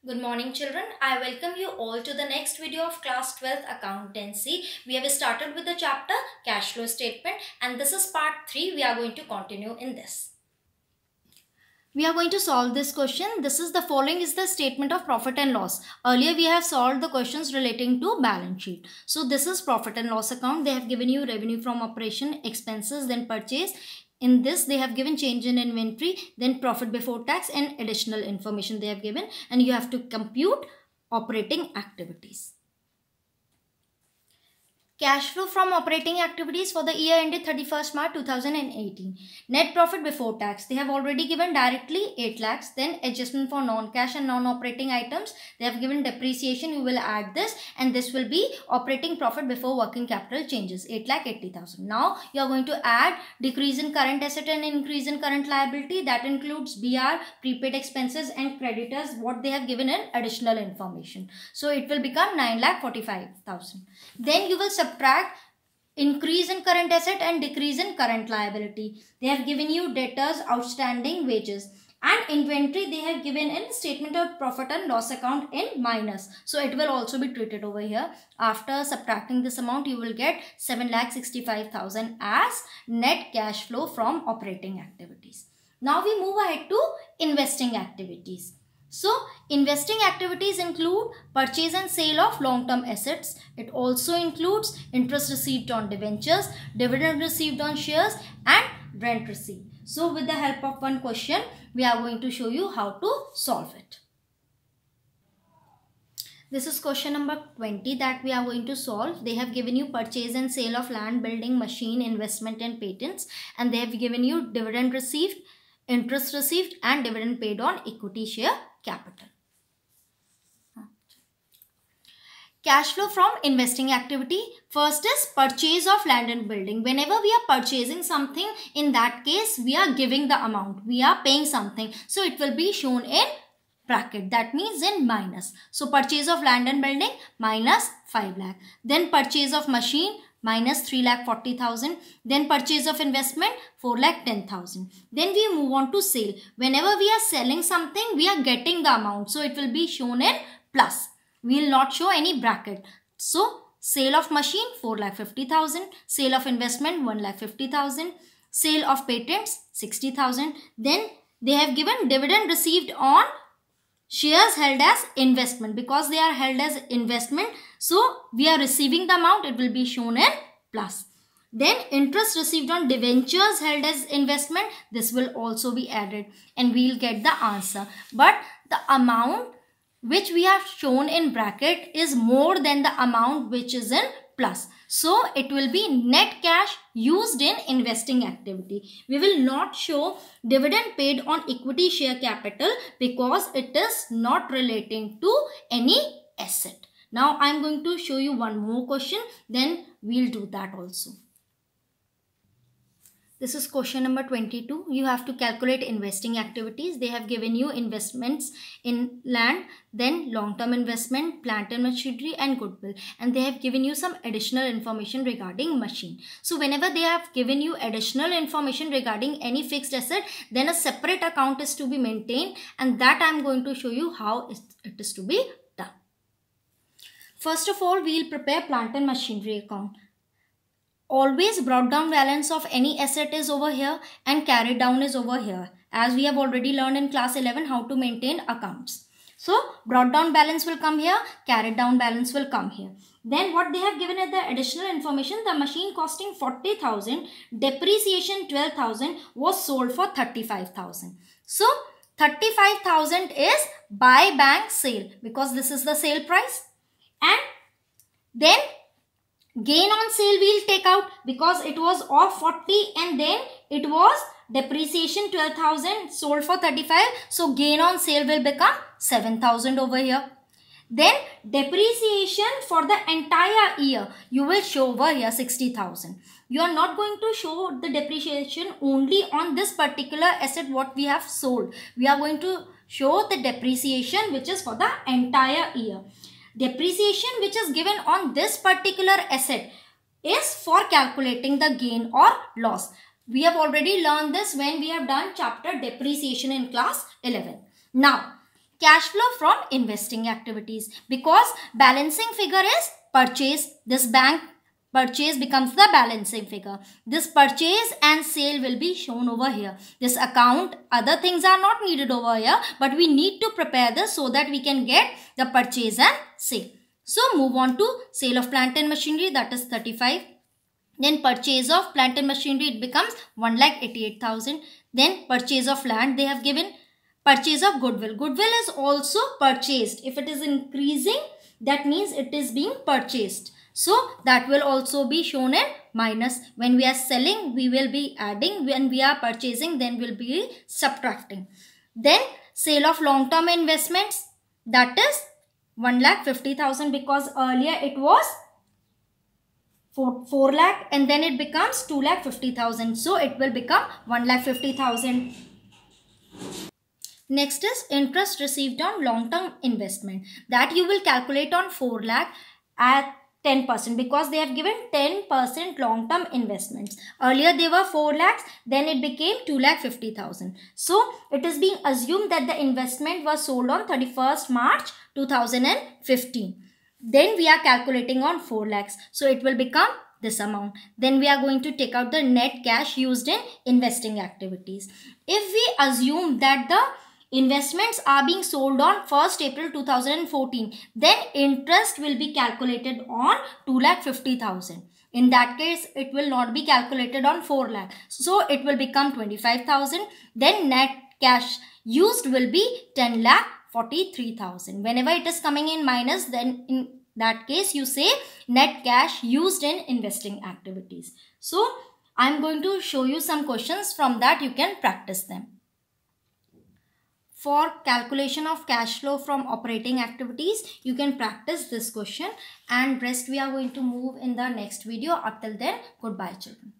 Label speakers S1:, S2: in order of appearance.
S1: Good morning children. I welcome you all to the next video of class 12th accountancy. We have started with the chapter cash flow statement and this is part 3. We are going to continue in this. We are going to solve this question. This is the following is the statement of profit and loss. Earlier we have solved the questions relating to balance sheet. So this is profit and loss account. They have given you revenue from operation, expenses, then purchase. In this they have given change in inventory, then profit before tax and additional information they have given, and you have to compute operating activities. Cash flow from operating activities for the year ended 31st March 2018. Net profit before tax. They have already given directly 8 lakhs. Then adjustment for non-cash and non-operating items. They have given depreciation. You will add this and this will be operating profit before working capital changes. 8,80,000. Now you are going to add decrease in current asset and increase in current liability. That includes BR, prepaid expenses and creditors. What they have given in additional information. So it will become 9,45,000. Then you will subtract increase in current asset and decrease in current liability. They have given you debtors, outstanding, wages, and inventory they have given in statement of profit and loss account in minus. So it will also be treated over here. After subtracting this amount, you will get 7,65,000 as net cash flow from operating activities. Now we move ahead to investing activities. So, investing activities include purchase and sale of long-term assets. It also includes interest received on debentures, dividend received on shares and rent received. So, with the help of one question, we are going to show you how to solve it. This is question number 20 that we are going to solve. They have given you purchase and sale of land, building, machine, investment and patents, and they have given you dividend received, interest received and dividend paid on equity share capital. Cash flow from investing activity. First is purchase of land and building. Whenever we are purchasing something, in that case we are giving the amount. We are paying something. So it will be shown in bracket. That means in minus. So purchase of land and building minus 5 lakh. Then purchase of machine minus 3,40,000. Then purchase of investment 4,10,000. Then we move on to sale. Whenever we are selling something, we are getting the amount. So it will be shown in plus. We will not show any bracket. So sale of machine 4,50,000. Sale of investment 1,50,000. Sale of patents 60,000. Then they have given dividend received on shares held as investment. Because they are held as investment, so we are receiving the amount, it will be shown in plus. Then interest received on debentures held as investment, this will also be added and we will get the answer. But the amount which we have shown in bracket is more than the amount which is in plus. So it will be net cash used in investing activity. We will not show dividend paid on equity share capital because it is not relating to any asset. Now I am going to show you one more question, then we will do that also. This is question number 22. You have to calculate investing activities. They have given you investments in land, then long-term investment, plant and machinery and goodwill. And they have given you some additional information regarding machine. So whenever they have given you additional information regarding any fixed asset, then a separate account is to be maintained. And that I am going to show you how it is to be done. First of all, we will prepare plant and machinery account. Always brought down balance of any asset is over here and carried down is over here. As we have already learned in class 11 how to maintain accounts. So brought down balance will come here, carried down balance will come here. Then what they have given as the additional information, the machine costing 40,000, depreciation 12,000 was sold for 35,000. So 35,000 is by bank sale because this is the sale price. And then gain on sale we will take out because it was of 40 and then it was depreciation 12,000 sold for 35. So gain on sale will become 7,000 over here. Then depreciation for the entire year you will show over here 60,000. You are not going to show the depreciation only on this particular asset what we have sold. We are going to show the depreciation which is for the entire year. Depreciation which is given on this particular asset is for calculating the gain or loss. We have already learned this when we have done chapter depreciation in class 11. Now, cash flow from investing activities, because balancing figure is purchase. This bank purchase becomes the balancing figure. This purchase and sale will be shown over here. This account, other things are not needed over here, but we need to prepare this so that we can get the purchase and sale. So move on to sale of plant and machinery, that is 35. Then purchase of plant and machinery, it becomes 1,88,000. Then purchase of land, they have given purchase of goodwill. Goodwill is also purchased. If it is increasing, that means it is being purchased. So that will also be shown in minus. When we are selling, we will be adding. When we are purchasing, then we'll be subtracting. Then sale of long-term investments, that is 1,50,000, because earlier it was 4 lakh and then it becomes 2,50,000. So it will become 1,50,000. Next is interest received on long-term investment. That you will calculate on 4 lakh at 10%, because they have given 10% long-term investments. Earlier they were 4 lakhs, then it became 2,50,000. So it is being assumed that the investment was sold on 31st March 2015. Then we are calculating on 4 lakhs. So it will become this amount. Then we are going to take out the net cash used in investing activities. If we assume that the investments are being sold on 1st April 2014, then interest will be calculated on 2,50,000. In that case, it will not be calculated on 4 lakh. So it will become 25,000. Then net cash used will be 10,43,000. Whenever it is coming in minus, then in that case you say net cash used in investing activities. So I am going to show you some questions, from that you can practice them. For calculation of cash flow from operating activities, you can practice this question, and rest we are going to move in the next video. Up till then, goodbye children.